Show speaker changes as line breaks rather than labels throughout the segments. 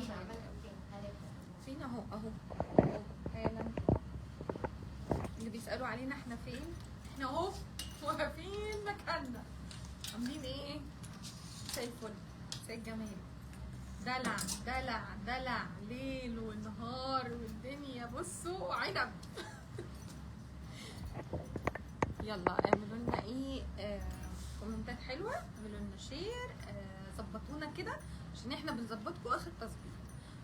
فين فين اهو اهو حالا. اللي بيسالوا علينا احنا فين؟ احنا اهو واقفين مكاننا. عاملين ايه؟ زي الفل، زي الجمال. دلع دلع دلع ليل ونهار والدنيا بصوا عنب. يلا اعملوا لنا ايه؟ كومنتات حلوه، اعملوا لنا شير، ظبطونا كده عشان احنا بنظبطكم اخر تظبيط.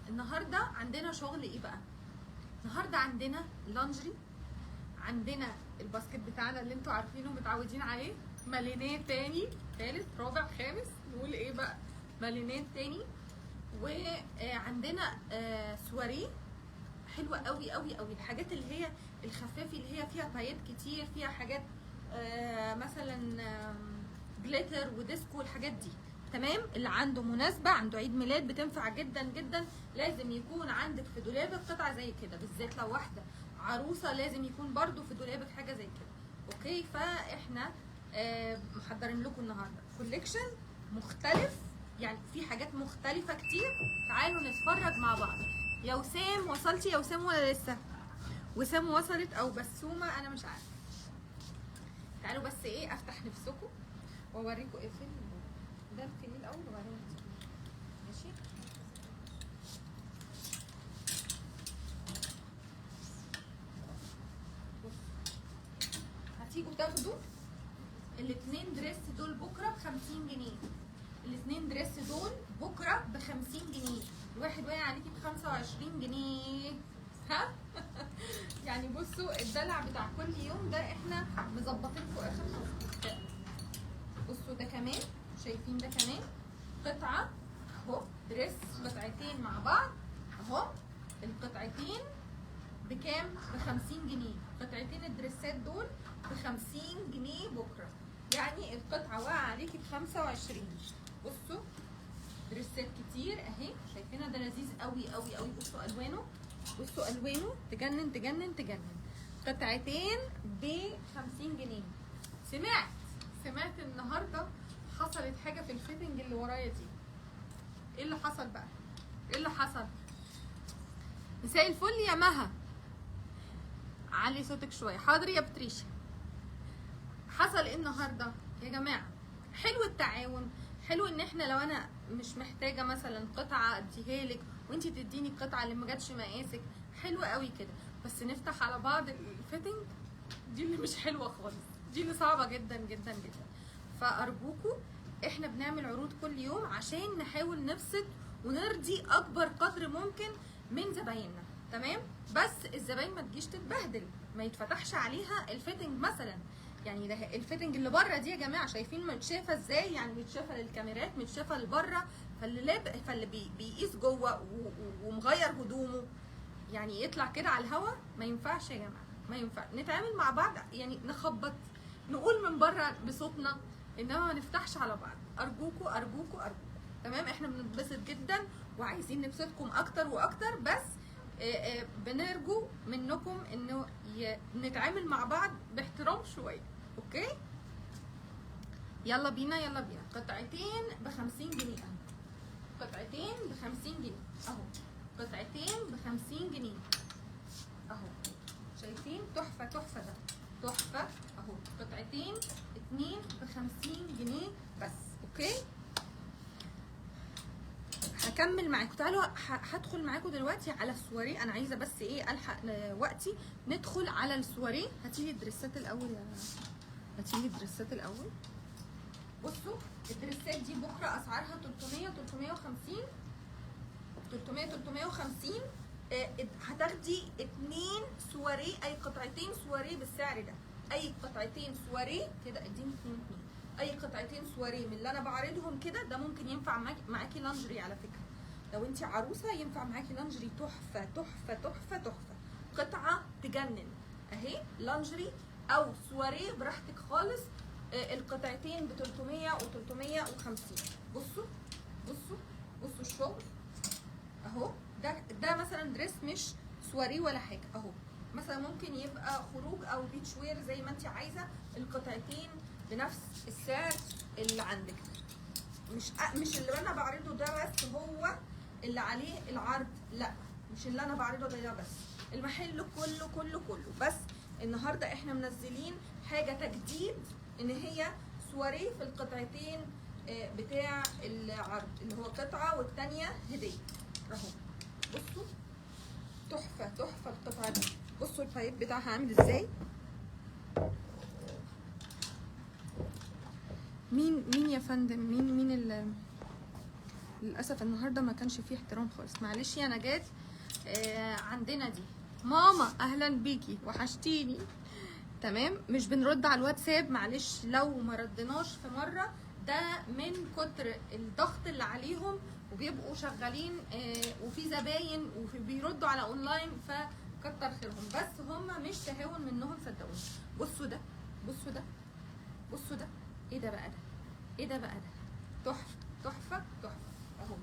النهارده عندنا شغل ايه بقى؟ النهارده عندنا لانجري، عندنا الباسكت بتاعنا اللي انتوا عارفينه متعودين عليه، مالينات تاني تالت رابع خامس، نقول ايه بقى؟ مالينات تاني. وعندنا سواريه حلوه قوي قوي قوي. الحاجات اللي هي الخفافي اللي هي فيها بايات كتير، فيها حاجات مثلا جليتر وديسكو والحاجات دي، تمام. اللي عنده مناسبه، عنده عيد ميلاد، بتنفع جدا جدا. لازم يكون عندك في دولابك قطعه زي كده، بالذات لو واحده عروسه لازم يكون برده في دولابك حاجه زي كده. اوكي، فاحنا محضرين لكم النهارده كوليكشن مختلف، يعني في حاجات مختلفه كتير. تعالوا نتفرج مع بعض. يا وسام وصلتي يا وسام ولا لسه؟ وسام وصلت او بسومه انا مش عارفه. تعالوا بس ايه افتح نفسكم واوريكم ايه فين ده. الفيل الاول وبعدين ماشي. هتيجوا تاخدوا الاثنين دريس دول بكره ب50 جنيه. الاثنين دريس دول بكره ب50 جنيه. الواحد واقع عليكي ب25 جنيه. ها؟ يعني بصوا الدلع بتاع كل يوم ده احنا مظبطينكم اخر تظبيط. بصوا ده كمان، شايفين ده كمان قطعه اهو، دريس قطعتين مع بعض اهو. القطعتين بكام؟ ب50 جنيه. قطعتين الدريسات دول ب50 جنيه بكره، يعني القطعه واقعه عليكي ب25. بصوا دريسات كتير اهي، شايفينها؟ ده لذيذ قوي قوي قوي. بصوا الوانه، بصوا الوانه تجنن تجنن تجنن. قطعتين ب50 جنيه. سمعت النهارده حصلت حاجه في الفيتنج اللي ورايا دي. ايه اللي حصل بقى؟ ايه اللي حصل؟ مساء الفل يا مها، علي صوتك شويه. حاضر يا بتريشا. حصل ايه النهارده يا جماعه؟ حلو التعاون، حلو ان احنا لو انا مش محتاجه مثلا قطعه اديها لك وانتي تديني القطعه اللي ما جاتش مقاسك، حلو قوي كده. بس نفتح على بعض الفيتنج دي اللي مش حلوه خالص، دي اللي صعبه جدا جدا جدا. فارجوكوا احنا بنعمل عروض كل يوم عشان نحاول نبسط ونرضي اكبر قدر ممكن من زبايننا، تمام. بس الزباين ما تجيش تتبهدل، ما يتفتحش عليها الفيتنج مثلا. يعني ده الفيتنج اللي بره دي يا جماعه، شايفين متشافه ازاي؟ يعني متشافه للكاميرات، متشافه لبره. فاللي بيقيس جوه ومغير هدومه يعني يطلع كده على الهوا، ما ينفعش يا جماعه، ما ينفع. نتعامل مع بعض، يعني نخبط، نقول من بره بصوتنا، انما ما نفتحش على بعض. ارجوكوا ارجوكوا ارجوكوا، تمام. احنا بنتبسط جدا وعايزين نبسطكم اكتر واكتر، بس بنرجو منكم انه نتعامل مع بعض باحترام شويه. اوكي، يلا بينا يلا بينا. قطعتين ب50 جنيه اهو، قطعتين ب50 جنيه اهو، قطعتين ب50 جنيه اهو. شايفين؟ تحفه تحفه، ده تحفه اهو. قطعتين اتنين ب50 جنيه بس. اوكي، هكمل معاكم. تعالوا هدخل معاكم دلوقتي على السواريه. انا عايزه بس ايه الحق وقتي. ندخل على السواريه. هاتيلي الدريسات الاول يا هاتيلي الدريسات الاول. بصوا الدريسات دي بكره اسعارها 300 350 300 350. هتاخدي 2 سواريه، اي قطعتين سواريه بالسعر ده. اي قطعتين سواريه كده، اديني 2 اي قطعتين سواريه من اللي انا بعرضهم كده. ده ممكن ينفع معاكي لانجري على فكره. لو انت عروسه ينفع معاكي لانجري تحفه تحفه تحفه تحفه. قطعه تجنن اهي، لانجري او سواريه براحتك خالص. القطعتين ب 300 و 350. بصوا بصوا بصوا الشغل اهو. ده مثلا دريس مش سواريه ولا حاجه اهو. مثلا ممكن يبقى خروج او بيتش وير زي ما انت عايزه. القطعتين بنفس السعر اللي عندك، مش اللي انا بعرضه ده بس، هو اللي عليه العرض، لا مش اللي انا بعرضه ده بس، المحل كله كله كله. بس النهارده احنا منزلين حاجه تجديد، ان هي سواريه في القطعتين بتاع العرض، اللي هو قطعه والثانيه هديه اهو. بصوا تحفه تحفه القطعه دي. بصوا البايب بتاعها عامل ازاي. مين يا فندم؟ مين للاسف النهارده ما كانش فيه احترام خالص، معلش يا نجاة. عندنا دي ماما، اهلا بيكي وحشتيني. تمام، مش بنرد على الواتساب، معلش لو ما ردناش في مره، ده من كتر الضغط اللي عليهم وبيبقوا شغالين وفي زباين وبيردوا على اونلاين، فكتر خيرهم، بس هم مش تهاون منهم صدقوني. بصوا ده، بصوا ده، بصوا ده، ايه ده بقى ده؟ ايه ده بقى ده؟ تحفه تحفه تحفه اهو.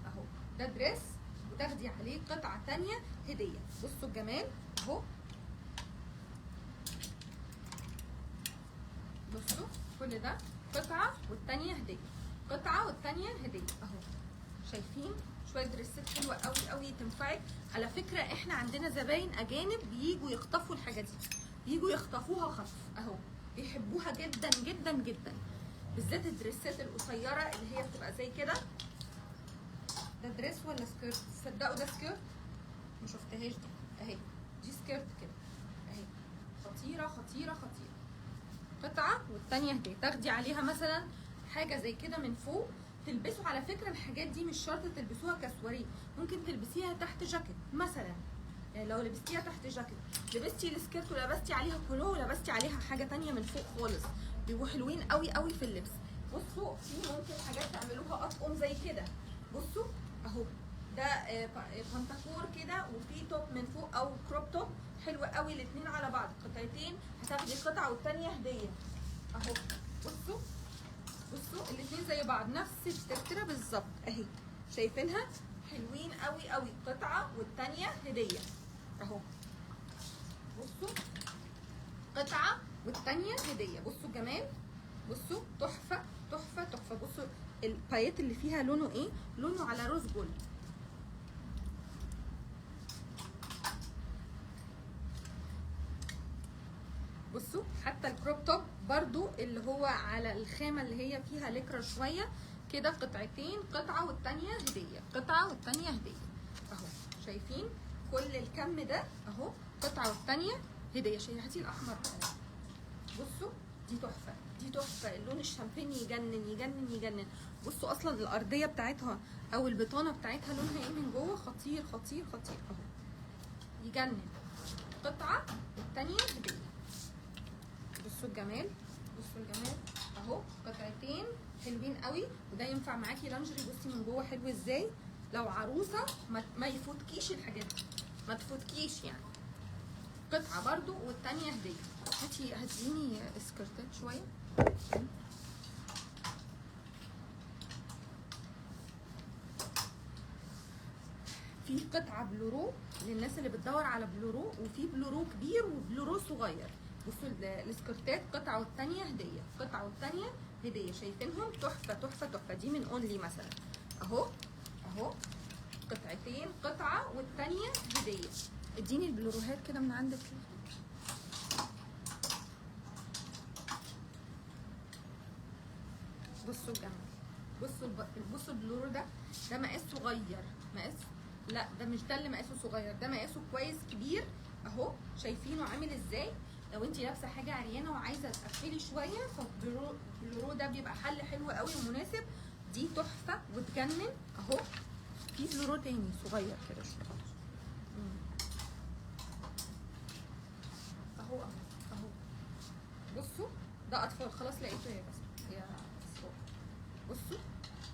اهو ده دريس وتاخدي عليه قطعه ثانيه هديه. بصوا الجمال اهو. بصوا كل ده قطعه والثانيه هديه، قطعه والثانيه هديه اهو. شايفين شويه دريسات حلوه قوي قوي تنفعك. على فكره احنا عندنا زباين اجانب بييجوا يخطفوا الحاجه دي، بييجوا يخطفوها خطف اهو، بيحبوها جدا جدا جدا، بالذات الدريسات القصيره اللي هي بتبقى زي كده. ده دريس ولا سكيرت؟ تصدقوا ده سكيرت، ما شفتهاش دي اهي، دي سكيرت كده اهي، خطيره خطيره خطيره. قطعه والثانيه هديه، تاخدي عليها مثلا حاجه زي كده من فوق تلبسوا. على فكره الحاجات دي مش شرط تلبسوها كسواريه، ممكن تلبسيها تحت جاكيت مثلا. يعني لو لبستيها تحت جاكيت، لبستي السكيرت ولبستي عليها كولو ولبستي عليها حاجه ثانيه من فوق خالص، بيبقوا حلوين قوي قوي في اللبس. بصوا في ممكن حاجات تعملوها اطقم زي كده. بصوا اهو، ده بنطلون كده وفي توب من فوق او كروب توب، حلو قوي الاثنين على بعض، قطعتين هتاخدي قطعه والثانيه هديه اهو. بصوا بصوا الاثنين زي بعض، نفس الترتيبه بالظبط اهي، شايفينها حلوين قوي قوي، قطعه والثانيه هديه اهو. بصوا قطعه والثانيه هديه، بصوا الجمال، بصوا تحفه تحفه تحفه. بصوا البايات اللي فيها لونه ايه؟ لونه على روز جولد. بصوا حتى الكروب توب برضو اللي هو على الخامه اللي هي فيها لكرة شويه كده، قطعتين، قطعه والثانيه هديه، قطعه والثانيه هديه اهو. شايفين كل الكم ده اهو، قطعه والثانيه هديه. هاتي الاحمر بقى. بصوا دي تحفه، دي تحفه، اللون الشامبيني يجنن يجنن يجنن. بصوا اصلا الارضيه بتاعتها او البطانه بتاعتها لونها ايه من جوه، خطير خطير خطير اهو، يجنن. قطعه والثانيه هديه. بصوا الجمال، بصوا الجمال اهو، قطعتين حلوين قوي، وده ينفع معاكي لانجري. بصي من جوه حلو ازاي، لو عروسه ما يفوتكيش الحاجات دي، ما تفوتكيش يعني. قطعه برضو والثانيه هديه. هاتيني سكرتات شويه. في قطعه بلورو للناس اللي بتدور على بلورو، وفي بلورو كبير وبلورو صغير. بصوا السكرتات قطعه والثانيه هديه، قطعه والثانيه هديه، شايفينهم تحفه تحفه تحفه. دي من اونلي مثلا اهو اهو، قطعتين، قطعه والثانيه هديه. اديني البلوروهات كده من عندك. بصوا الجمال، بصوا البلورو ده مقاس صغير، مقاس، لا ده مش ده اللي مقاسه صغير، ده مقاسه كويس كبير اهو. شايفينه عامل ازاي؟ لو انت لابسه حاجه عريانه وعايزه تقفلي شويه، فالبلورو ده بيبقى حل حلو قوي ومناسب. دي تحفه وتجنن اهو. في بلورو تاني صغير كده شويه اهو اهو. بصوا ده اطفال، خلاص لقيته يا بس يا صوت. بصوا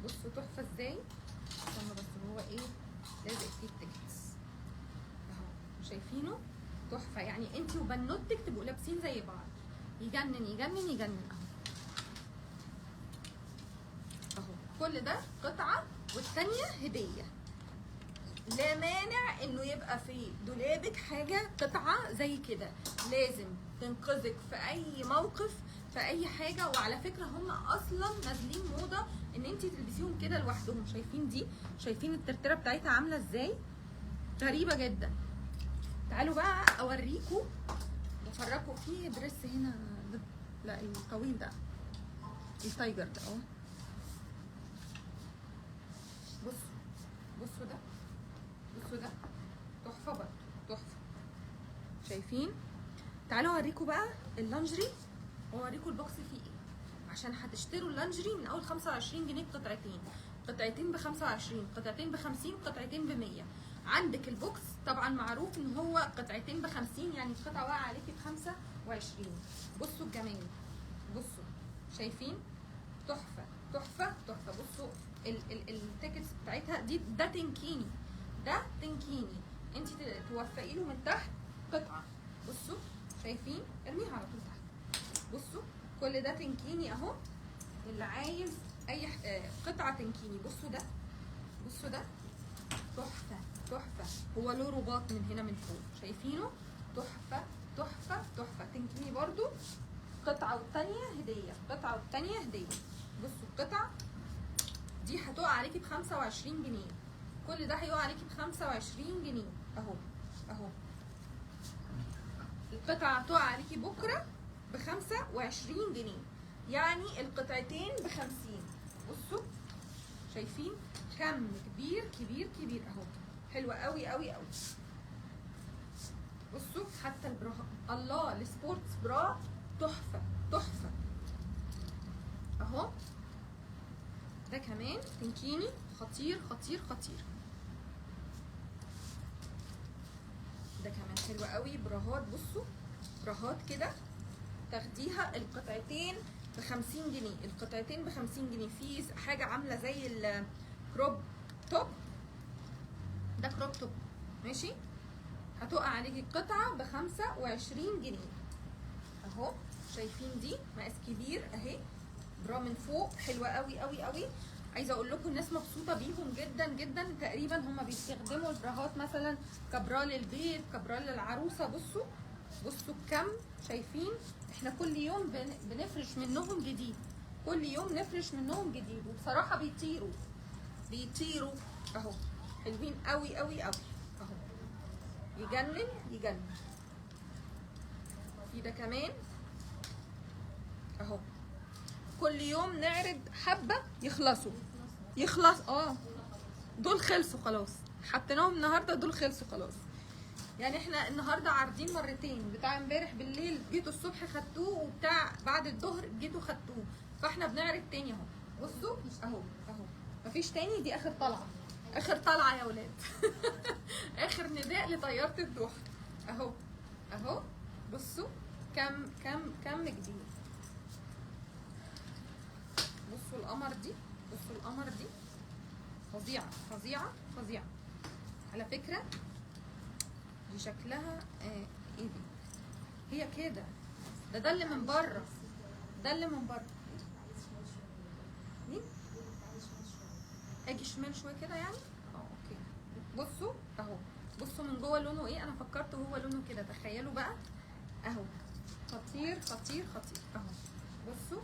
بصوا تحفه ازاي. استنى بس هو ايه لازق فيه التكتس اهو، شايفينه تحفه. يعني انت وبنوتك تبقوا لابسين زي بعض، يجنن يجنن يجنن اهو اهو. كل ده قطعه والثانيه هديه. لا مانع انه يبقى في دولابك حاجه قطعه زي كده، لازم تنقذك في اي موقف، في اي حاجه. وعلى فكره هم اصلا نازلين موضه ان انت تلبسيهم كده لوحدهم. شايفين دي؟ شايفين الترتره بتاعتها عامله ازاي؟ غريبه جدا. تعالوا بقى اوريكم وافرجكم في دريس هنا ده. لا الطويل ده التايجر ده اهو. بصوا بصوا ده، بصوا ده تحفه برضه تحفه. شايفين؟ تعالوا اوريكم بقى اللانجري واوريكم البوكس فيه ايه، عشان هتشتروا اللانجري من اول 25 جنيه قطعتين، قطعتين ب 25، قطعتين ب 50، قطعتين ب 100. عندك البوكس طبعا معروف ان هو قطعتين ب 50، يعني القطعه واقعه عليكي ب 25. بصوا الجمال، بصوا شايفين؟ تحفه تحفه تحفه. بصوا التيكتس بتاعتها دي، ده تنكيني، ده تنكيني، انت توفقي له من تحت قطعه. بصوا شايفين؟ ارميها على طول تحت. بصوا كل ده تنكيني اهو، اللي عايز اي قطعه تنكيني. بصوا ده، بصوا ده تحفه تحفه. هو له رباط من هنا من فوق، شايفينه؟ تحفه تحفه تحفه. تنكيني برضو، قطعه والتانيه هديه، قطعه والتانيه هديه. بصوا القطعه دي هتقع عليكي ب 25 جنيه، كل ده هيقع عليكي ب 25 جنيه اهو اهو. القطعه هتقع عليكي بكره ب 25 جنيه، يعني القطعتين ب 50. بصوا شايفين؟ كم كبير كبير كبير اهو، حلوه قوي قوي قوي. بصوا حتى البرا، الله، السبورتس برا تحفه تحفه اهو. ده كمان تنكيني خطير خطير خطير. ده كمان حلو قوي، براهات. بصوا براهات كده تاخديها القطعتين ب 50 جنيه، القطعتين ب 50 جنيه. في حاجه عامله زي الكروب توب، ده كروب توب ماشي، هتقع عليكي القطعه ب 25 جنيه اهو. شايفين دي؟ مقاس كبير اهي، برا من فوق، حلوه قوي قوي قوي. عايزه اقول لكم الناس مبسوطه بيهم جدا جدا. تقريبا هم بيستخدموا البراهات مثلا كبرا للبيت، كبرا للعروسه. بصوا بصوا الكم، شايفين؟ احنا كل يوم بنفرش منهم جديد، كل يوم نفرش منهم جديد، وبصراحه بيطيروا بيطيروا اهو، حلوين قوي قوي قوي اهو، يجنن يجنن. في ده كمان اهو، كل يوم نعرض حبه يخلصوا دول خلصوا خلاص، حطيناهم النهارده دول خلصوا خلاص. يعني احنا النهارده عارضين مرتين، بتاع امبارح بالليل جيتوا الصبح خدتوه، وبتاع بعد الظهر جيتوا خدتوه، فاحنا بنعرض تاني اهو. بصوا اهو اهو، مفيش تاني، دي اخر طلعه، اخر طلعه يا ولاد. اخر نداء لطياره الضحى اهو اهو. بصوا كم جديد. بصوا القمر دي، بصوا القمر دي فظيعه فظيعه فظيعه. على فكره دي شكلها ايه دي؟ هي كده، ده اللي من بره، ده اللي من بره. مين؟ اجي شمال شويه كده يعني؟ اوكي. بصوا اهو، بصوا من جوه لونه ايه، انا فكرت هو لونه كده، تخيلوا بقى اهو، خطير خطير خطير اهو. بصوا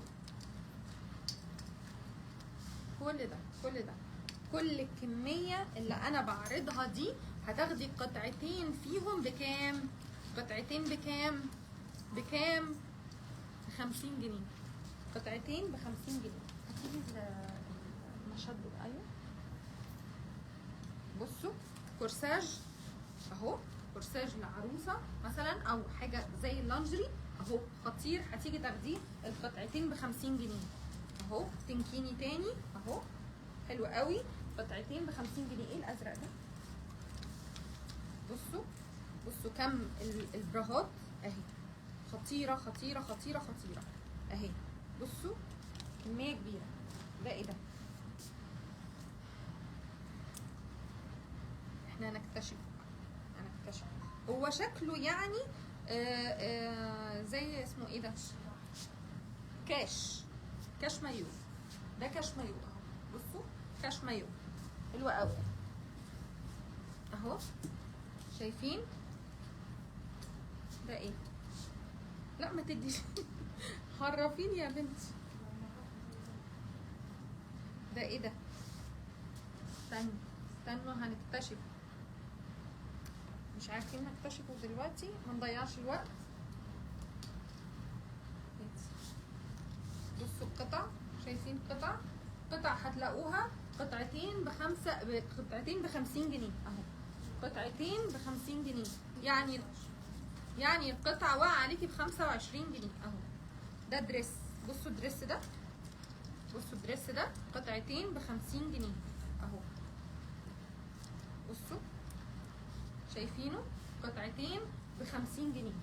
كل الكميه اللي انا بعرضها دي هتاخدي قطعتين فيهم بكام؟ قطعتين بكام؟ ب 50 جنيه، قطعتين ب 50 جنيه. هتيجي المشد ده، ايوه. بصوا كورساج اهو، كورساج لعروسه مثلا او حاجه زي اللانجري اهو، خطير. هتيجي تاخديه القطعتين ب 50 جنيه اهو. تنكيني تاني اهو، حلو قوي، قطعتين ب 50 جنيه. ايه الازرق ده؟ بصوا كم البراهات اهي، خطيره خطيره خطيره خطيره اهي. بصوا كميه كبيره. ده ايه ده؟ احنا هنكتشف هو شكله يعني زي اسمه ايه ده، كاش مايو. ده كاش مايو اهو. بصوا كاش مايو حلوه قوي اهو. شايفين؟ ده ايه؟ لا ما تديش. حرفين يا بنتي. ده ايه ده؟ استنوا هنكتشف. مش عارفين نكتشفه دلوقتي، ما نضيعش الوقت. بصوا القطع، شايفين قطع هتلاقوها قطعتين ب50 جنيه اهو. قطعتين ب50 جنيه، يعني القطعة واقعة عليكي ب25 جنيه اهو. ده دريس، بصوا الدريس ده، بصوا الدريس ده قطعتين ب50 جنيه اهو. بصوا شايفينه، قطعتين ب50 جنيه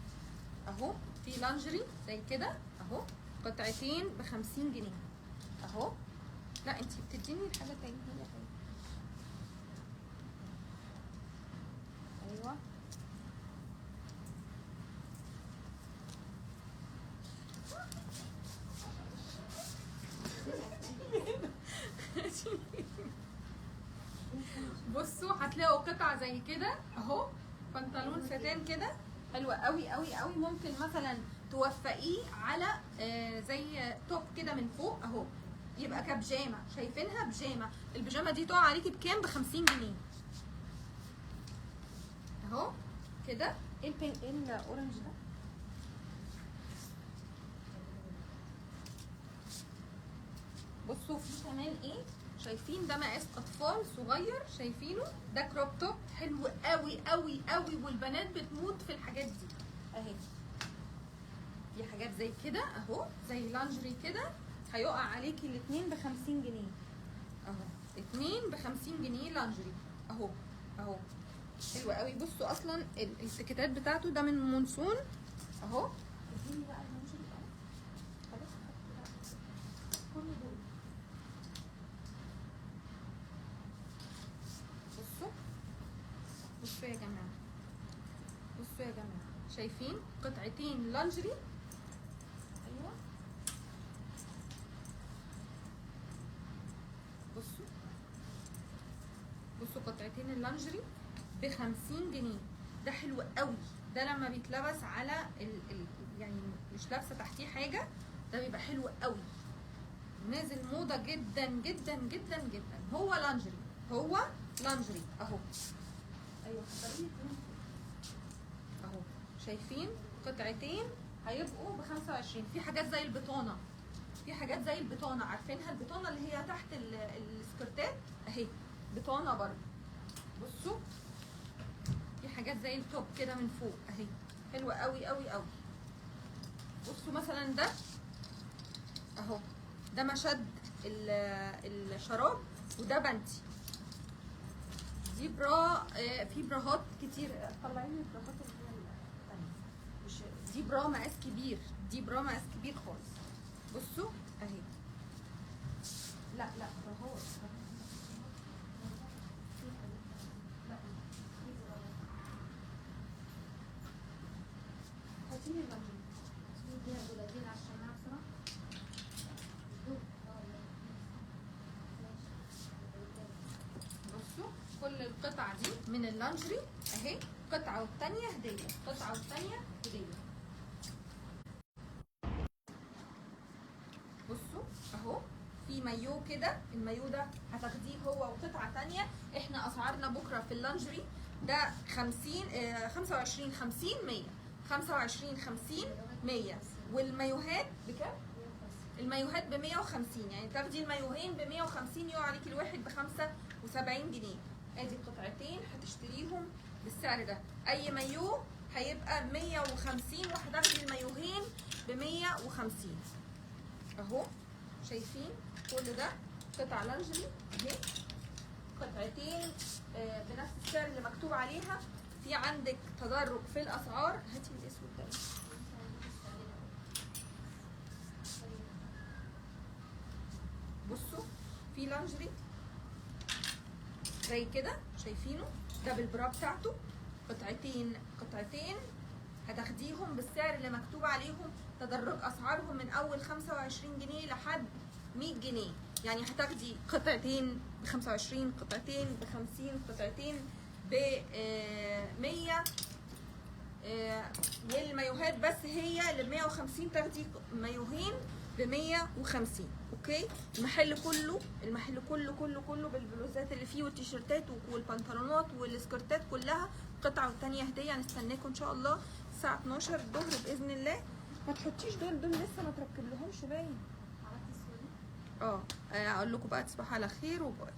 اهو. في لانجري زي كده اهو، قطعتين ب50 جنيه اهو. لا انتي بتديني الحاجه تاني. ايوه بصوا هتلاقوا قطع زي كده اهو، بنطلون ستان كده حلو قوي قوي قوي. ممكن مثلا توفقيه على زي توب كده من فوق اهو، يبقى كبيجامه. شايفينها بيجامه، البيجامه دي تقع عليكي بكام؟ ب50 جنيه اهو كده. ايه الاورنج ده؟ بصوا في كمان ايه، شايفين ده مقاس اطفال صغير، شايفينه ده كروب توب حلو قوي قوي قوي، والبنات بتموت في الحاجات دي اهي. دي حاجات زي كده اهو، زي لانجري كده، هيقع عليكي الاتنين ب50 جنيه اهو. اتنين ب50 جنيه لانجري اهو اهو، حلو قوي. بصوا اصلا التيكيتات بتاعته ده من مونسون اهو. اديني بقى اللانجري اهو، خلاص كل دول. بصوا يا جماعه، بصوا يا جماعه، شايفين قطعتين لانجري. ايوه بصوا، بصوا قطعتين اللانجري ب50 جنيه. ده حلو قوي، ده لما بيتلبس على يعني مش لابسه تحتيه حاجه، ده بيبقى حلو قوي، نازل موضه جدا جدا جدا جدا. هو لانجري، هو لانجري اهو. ايوه اهو، شايفين قطعتين هيبقوا ب25. في حاجات زي البطانه، في حاجات زي البطانه، عارفينها البطانه اللي هي تحت السكرتات اهي، بطانه برضه. بصوا في حاجات زي التوب كده من فوق اهي، حلوه قوي قوي قوي. بصوا مثلا ده اهو، ده مشد الشراب، وده بنتي. دي برا، في براهات كتير، طلعي لي البراهات اللي هي الثانيه، مش دي برا مقاس كبير، دي برا مقاس كبير خالص. بصوا اهي، لا براهات، هاتيلي اللانجري دي بلادين على الشماعه بسرعه. بصوا كل القطع دي من اللانجري اهي، قطعه والثانيه هديه، قطعه والثانيه هديه. بصوا اهو، في مايو كده، المايو ده هتاخديه هو وقطعه ثانيه. احنا اسعارنا بكره في اللانجري ده 50 25 50 100، 25 50 100. والمايوهات بكام؟ المايوهات ب150، يعني تاخدي المايوهين ب150، يقع عليكي الواحد ب75 جنيه. ادي قطعتين هتشتريهم بالسعر ده، اي مايو هيبقى 150، وهتاخدي المايوهين ب150 اهو. شايفين كل ده قطع لانجري اهي، قطعتين بنفس السعر اللي مكتوب عليها. في عندك تدرج في الاسعار. هاتي الاسود ده، بصوا في لانجري زي كده، شايفينه ده بالبرا بتاعته، قطعتين هتاخديهم بالسعر اللي مكتوب عليهم. تدرج اسعارهم من اول 25 جنيه لحد 100 جنيه، يعني هتاخدي قطعتين ب25، قطعتين ب50، قطعتين ب100. والمايوهات بس هي اللي ب150، تاخدي مايوهين ب150 اوكي. المحل كله كله بالبلوزات اللي فيه والتيشيرتات والبنطلونات والسكرتات كلها، قطعه والتانيه هديه. هنستناكم ان شاء الله الساعه 12 الظهر باذن الله. ما تحطيش دول لسه ما تركب لهمش باين. اقول لكم بقى تصبحوا على خير وباي.